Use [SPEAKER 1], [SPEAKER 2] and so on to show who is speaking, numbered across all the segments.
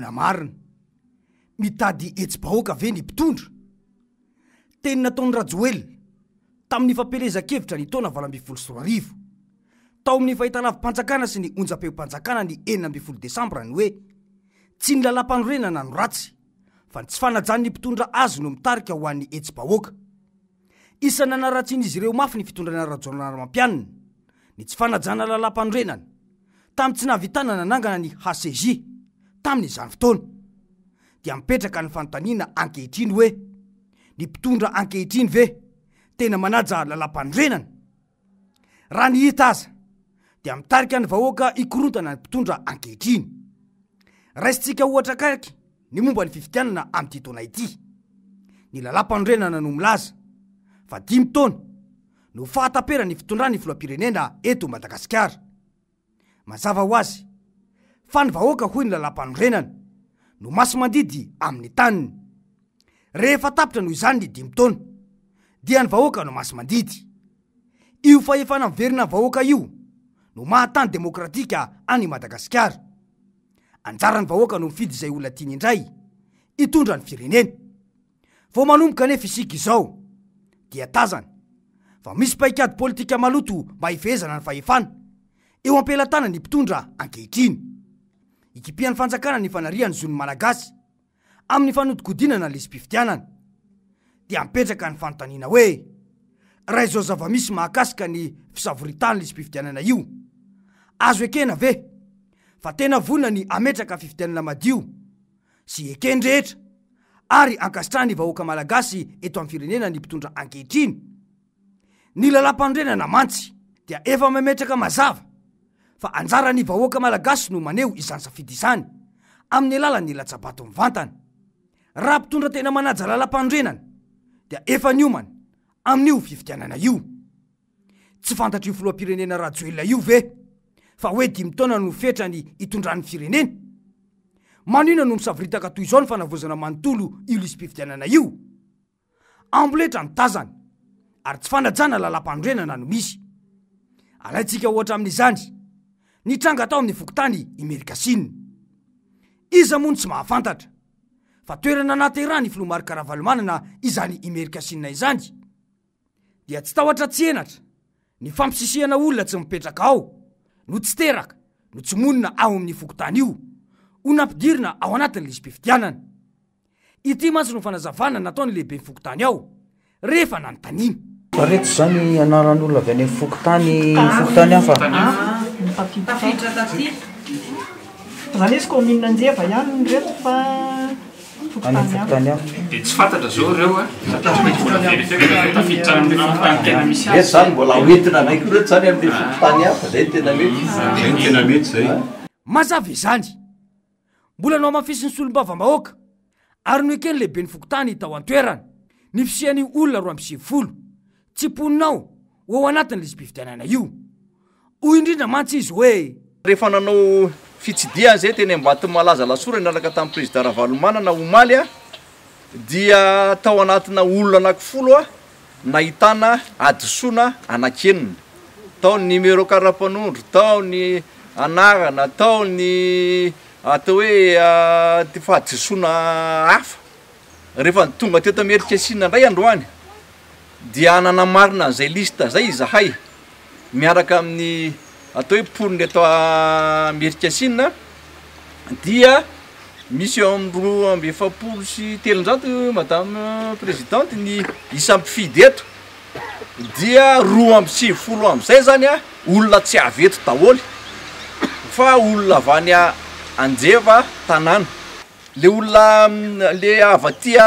[SPEAKER 1] na marina. Mitady hetsi-bahoaka ve ny mpitondra? Teny nataony Rajoelina tamin'ny fampelezan-kevitra ny taona 2024. Tao amin'ny fahitalavim-panjakana sy ny onjam-peo-panjakana ny 9 Desambra ny hoe tsy ny lalam-panorenana no ratsy, fa tsy fanajan'ny mpitondra azy no mitarika ho an'ny hetsi-bahoaka. Isana naratsian'izy ireo mafy ny fitondrana Rajaonarimampianina ny tsy fanajana lalam-panorenana tamin'ny tsy nahavitana nanangana ny HCJ tamin'izany fotoana, dia mipetraka ny fanontaniana ankehitriny hoe ny mpitondra ankehitriny ve tena manaja lalam-panorenana? Raha ny hita aza dia mitarika ny vahoaka ikorontana ny mpitondra ankehitriny. Raisitsika ohatra kaiky ny momba ny fifidianana amin'ity taona ity. Ny lalam-panorenana no milaza fa 5 taona no fahatapera ny fitondrany filoham-pirenena eto Madagasikara. Mazava ho azy fa ny vahoaka hoy ny lalam-panorenana no masy mandidy amin'ny taniny. Rehefa tapitra noho izany ny 5 taona dia ny vahoaka no masy mandidy. Io fahefana miverina ny vahoaka io no mahatany demokratika any Madagasikara. Anjaran'ny vahoaka no mifidy izay olona tiany indray hitondra ny firenena. Vao manomboka nefa isika izao dia tazana fa misy paikady politika maloto mba hifehezana ny fahefana eo ampelatana ny mpitondra ankehitriny. Ikipian'ny fanjakana ny fanarian'ny zon'ny malagasy amin'ny fanodikodinana lesy-pifidianana dia mipetraka ny fanontaniana hoe raha izao zava-misy mahakasika ny fisavoritany lesy-pifidianana io, azo ekena ve fa tena vonina ny ametraka fifidianana madio sy ekeny rehetra ary ankasitrahany vahoaka malagasy eto amin'ny firenena ny mpitondra ankehitriny? Ny lalam-panorenana mantsy dia efa mametraka mazava fa anjarany vahoaka malagasy no maneho izany safidy izany amin'ny alalan'ny latsabato mivantana. Raha mpitondra tena manaja lalam-panorenana dia efa niomana amin'io fifidianana io. Tsy fantatry io filoham-pirenena Rajoelina io ve fa hoe 5 taona no fetrany hitondran'ny firenena? Manina no misavoritaka toy izao ny fanavozana manontolo io lesy-pifidianana io? Amboletra ny tazana ary tsy fanajana lalam-panorenana no misy. Alaitsika ohatra amin'izany ny tranga tao amin'ny fokotany Amerika Sinina. Iza moa no tsy mahafantatra fa toerana naterahany Filomary Karavalomanana izany Amerika Sinina izany dia tsy tahotra tsy enatra ny fampisisihana olona tsy mipetraka ao no tsy teraka no tsy monina ao amin'ny fokotany io ho nampidirina ao anatin'ny lesy-pifidianana. Ity mantsy no fanazavana nataony lehibe ny fokotany ao rehefa nanontaniana.
[SPEAKER 2] Reto zany anaran'olona avy any fokotany hafa.
[SPEAKER 3] Tafiditra taty. Zany izy commune Anjeva ihany reto fa
[SPEAKER 2] fokotany hafa.
[SPEAKER 4] Dia tsy fantatra zao ireo tafiditra amin'ny fokotany tena misy azy.
[SPEAKER 5] Zany mbola hoentina anaiky reto zany amin'ny fokotany hafa, zay tena mety.
[SPEAKER 4] Tena mety zay.
[SPEAKER 1] Mazava izany mbola nao mafisiny solom-bava-bahoaka ary no ekeny lehibe ny fokotany tao an-toerana ny fisiany olona 20 tsy poninao ho ao anatin'ny lesy-pifidianana io. Hoy indrindra mantsy izy hoe
[SPEAKER 5] rehefa nanao fitsidiana zay teny Ambatony Malaza Lasora niaraka tamin'ny président Ravalomanana omaly a, dia tao anatina olona anankifolo nahitana adisoana anankenina. Tao ny numéro karapanondro, tao ny anarana, tao ny atao hoe fahadisoana hafa. Rehefa tonga teto Amerika Sinina indray androany dia nanamarina an'izay lista zay izahay miaraka amin'ny atao hoe poniny eto Amerika Sinina, dia misy eo amin'ny 270 madame présidente ny isampifidy eto, dia 250 amin'izay zany olona tsy avy eto daholo fa olona avy any Anjeva tanàna. Le olona le avy aty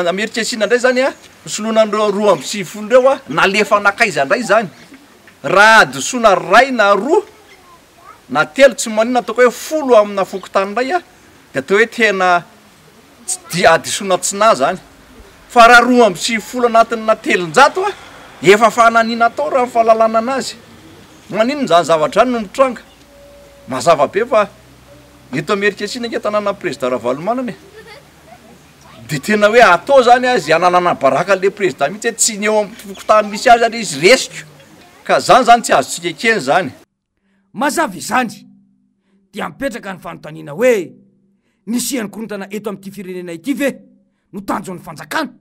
[SPEAKER 5] Amerika Sinina indray zany solona 250 reo nalefa anakaiza indray zany. Raha adisoana ray na roa na telo tsy manina ataoko hoe 10 amina fokotany indray dia atao hoe tena dia adisoana tsina zany. Fa raha 250 anatin'ny 300 efa fananina atao raha fahalalana anazy. Manino zany zavatra no mitranga. Mazava be fa eto Amerika Sinina nge tanàna président Ravalomanana dia tena hoe atao zany azy ananana baraka le président mihitsy tsy ny eo amin'ny fokotany misy azy ary izy resiko, ka zany tsy azontsika ekeny zany.
[SPEAKER 1] Mazava izany dia mipetraka ny fanontaniana hoe nisiany korontana eto amin'ity firenena ity ve no tanjon'ny fanjakana?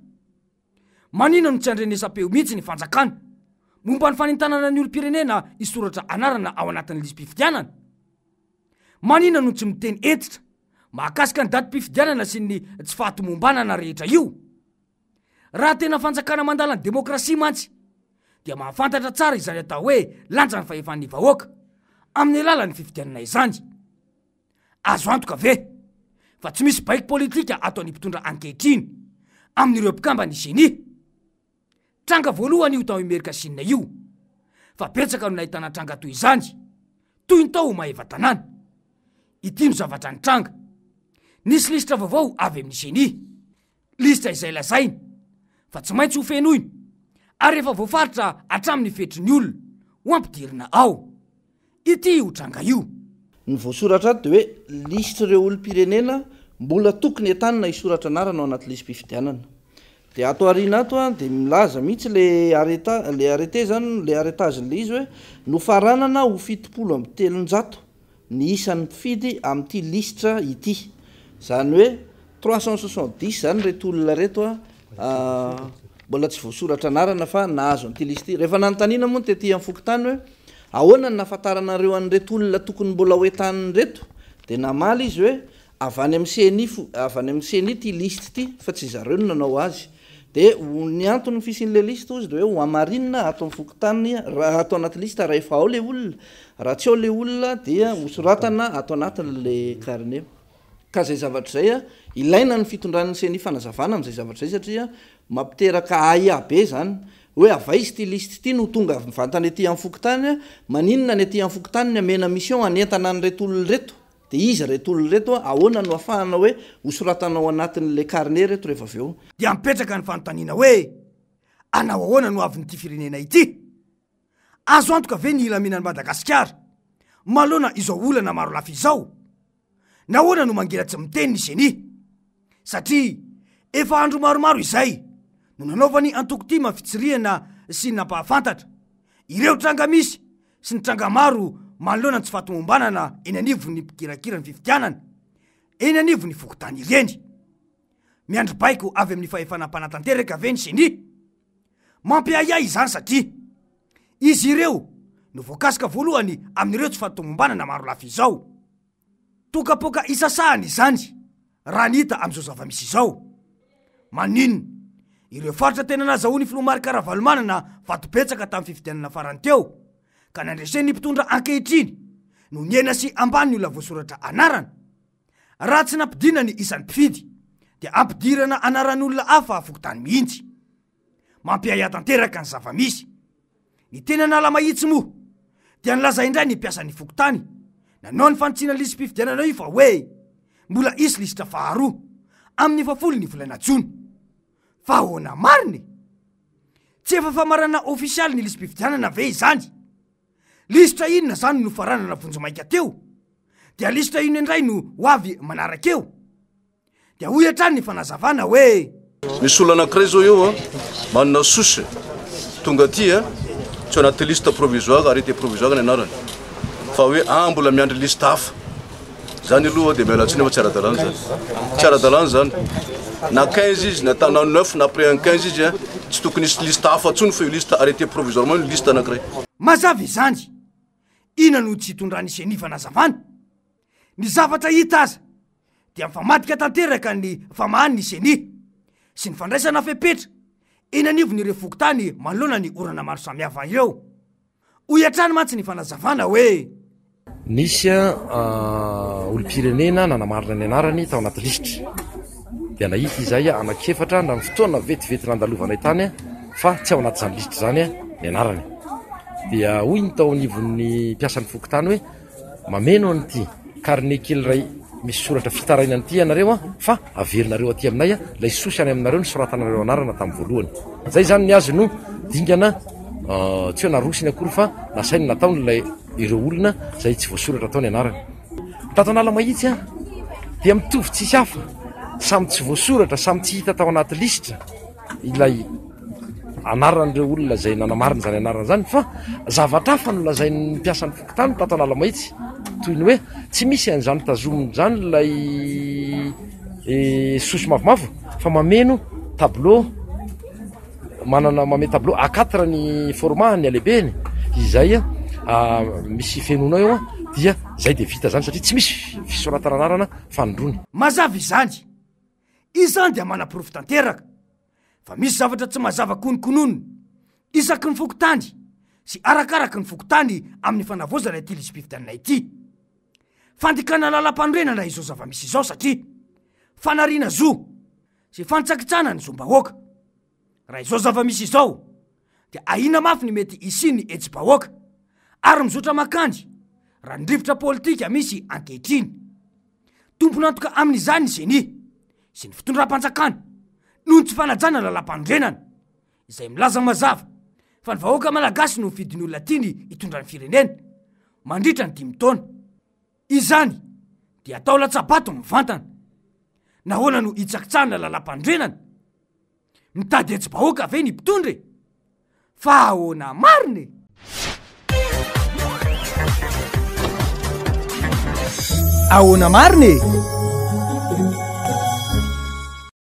[SPEAKER 1] Manina no tsy andrenesam-peo mihitsy ny fanjakana momba ny fanintanana ny olo-pirenena isoratra anarana ao anatin'ny lisym-pifidianana? Manina no tsy miteny entitra mahakasika ny datim-pifidianana sy ny tsy fahatomombanana rehetra io? Raha tena fanjakana mandala ny demokrasia mantsy dia mahafantatra tsara izany atao hoe lanja ny fahefan'ny vahoaka amin'ny alalan'ny fifidianana izany. Azo antoka ve fa tsy misy baiky politika atao ny mpitondra ankehitriny amin'ireo mpikamba ny génie? Tranga voalohany io tao Amerika Sinina io, fa betsaka no nahitana tranga toy izany toy ny tao maheva tanàna. Ity no zavatra ny tranga: nisy lisitra vaovao avy amin'ny génie, lisitra izay lazaina fa tsy maintsy ho fenoiny ary rehefa voafaritra hatramin'ny fetry ny olona ho ampidirina ao. Ity io tranga io
[SPEAKER 6] ny voasoratra ato de hoe lisitra ireo olo-pirenena mbola tokony entanina isoratra anarana ao anaty lisym-pifidianana. De ato arina ato de milaza mihitsy le arrêté zany, le arrêtageny izy hoe nofaranana ho 770 ny isan'ny mpifidy amin'ity lisitra ity. Zany hoe 370 zany reto olona reto mbola tsy voasoratra anarana fa nahazo an'ity lista ity. Rehefa nanontaniana moa tetỳ amin'ny fokotany hoe ahoana ny nafantaranareo an'reto olona tokony mbola hoentaniny reto, de namaly izy hoe avy any amin'ny CENI ity lista ity fa tsy zareo no nanao azy. De ny antony fisian'le lista ozy de hoe ho amarinina ato amin'ny fokotany ato anaty lista raha efa ao le olona, raha tsy ao le olona dia hosoratana ato anatin'le carnet. Ka zay zavatra zay ilaina ny fitondran'ny CENI fanazavana amin'izay zavatra zay satria mampiteraka aia be zany hoe avaizy ty lista ity no tonga mivantany ety amin'ny fokotany, maninona ny ety amin'ny fokotany ny amena mission anentana ny reto olona reto, de izy reto olona reto ahoana no ahafahana hoe hosoratanao anatin'le carnet reto rehefa avy eo.
[SPEAKER 1] Dia mipetraka ny fanontaniana hoe anao ahoana no avin'ity firenena ity? Azo antoka ve ny ilaminan'ny Madagasikara malona izao olana maro lafa izao? Nahoana no mangeratsy miteny ny génie? Satria efa andro maromaro izay no nanaovany antoko-ty mafitsiriana sy nampahafantatra ireo tranga misy sy ny tranga maro manoloana tsy fahatomombanana eny anivon'ny mpikirakira ny fifidianana, eny anivon'ny fokotany ireny. Miandry baiko avy amin'ny fahefanam-panatanteraka ve ny génie? Mampiayay izany satria izy ireo no voakasika voalohany amin'ireo tsy fahatomombanana maro lafa izao. Tokapoka isasahany izany raha nita amin'izao zava-misy izao. Maninona ireo faritra tena nazahoany Filomarika Ravalomanana vatobetsaka tamin'ny fifidianana farany teo ka nandreseny mpitondra ankehitriny no niena sy ambany ny olona voasoratra anarana. Raha tsy nampidina ny isan'ny mpifidy dia ampidirana anaran'olona hafa fokotany mihitsy. Mampiaya tanteraka ny zava-misy. Ny tena nala mahitsy moa dia nilaza indray ny mpiasan'ny fokotany nanao ny fanotsina lisym-pifidianana io fa hoe mbola isy lisitra faharoa amin'ny 7 volana Jona. Fa ahoana mariny? Tsy efa famarana ofisialy ny lisym-pifidianana ve izany? Lisitra inona zany no faranana vonjomaika teo? Dia lisitra ino indray no ho avy manarakeo? Dia hoy hatrany ny fanazavana hoe
[SPEAKER 5] misy olona anankiray zao eo manana sosy tonga aty tsy anaty lista provisoire, arrêté provisoire ny anarany fa hoe mbola miandry lista hafa zany aloha de mialatsiny fa tsy ara-dalàna zany, tsy ara-dalàna zany. Na 15 izy na 9 na après 15 izy tsy tokony isy lista hafa tsony fa io lista arrêté provisoirement io lista anankiray.
[SPEAKER 1] mazava izany, ina no tsy hitondrany génie fanazavana? Ny zavatra hita aza dia mifamadika tanteraka ny famahany ny génie sy ny fandraisana fepetra eny anivon'ireo fokotany manoloana ny orana maro samihafa ireo. Hoy hatrany mantsy ny fanazavana hoe
[SPEAKER 7] nisy olo-pirenena nanamarina ny anarany tao anaty lisitra dia nahita izay anakefatra na fotoana vetivety nandalovana tany fa tsy ao anaty zany lisitra zany ny anarany. Dia hoy ny tao anivon'ny mpiasan'ny fokotany hoe mameno an'ity carnet kely ray misy soratra fitaraina an'ity ianareo fa averinareo aty aminay lay sosy any aminareo ny soratanareo anarana tamin'ny voalohany. Zay zany ny azy no dingana tsy hoe narosiny akory fa nasainy nataony lay ireo olona zay tsy voasoratra ataony anarany. Tato anala mahitsy dia mitovy tsisy hafa, samy tsy voasoratra, samy tsy hita tao anaty lisitra ilay anaran'ireo olona zay nanamarina zany anarana zany fa zavatra hafa no lazain'ny mpiasan'ny fokotany tato anala mahitsy toy ny hoe tsy misy an'izany tazomonyzany lay sosy mavomavo fa mameno tableau manana mame tableau A4 ny format ny alehibeny izay misy fenonao eo dia zay de vita zany satria tsy misy fisoratananarana fanondrony
[SPEAKER 1] mazava izany izany dia mana-porofo tanteraka fa misy zavatra tsy mazava konokononony isaky ny fokotany sy arakaraky ny fokotany amin'ny fanavozana ity lisy-pifidianina ity fandikana lalam-pandroenana izao zava-misy izao satria fanariana zo sy fantsakitsana ny zom-bahoaka raha izao zava-misy izao dia ahina mafy ny mety isiny etsy-bahoaka ary mizotra makandy raha nydrivotra politika misy ankehitriny tompony antoka amin'izany ny zeny sy ny fitondram-panjakana noho ny tsy fanajana lalam-pandroenana izay milaza mazava fa ny vahoaka malagasy no fidiny olona tiany hitondra ny firenena mandritra ny 5 taona izany dia atao latsabato mivantana nahoana no hitsakitsahana lalam-pandroenana mitady etsy-bahoaka ve ny mpitondre fa ahoana mariny ahoana mariny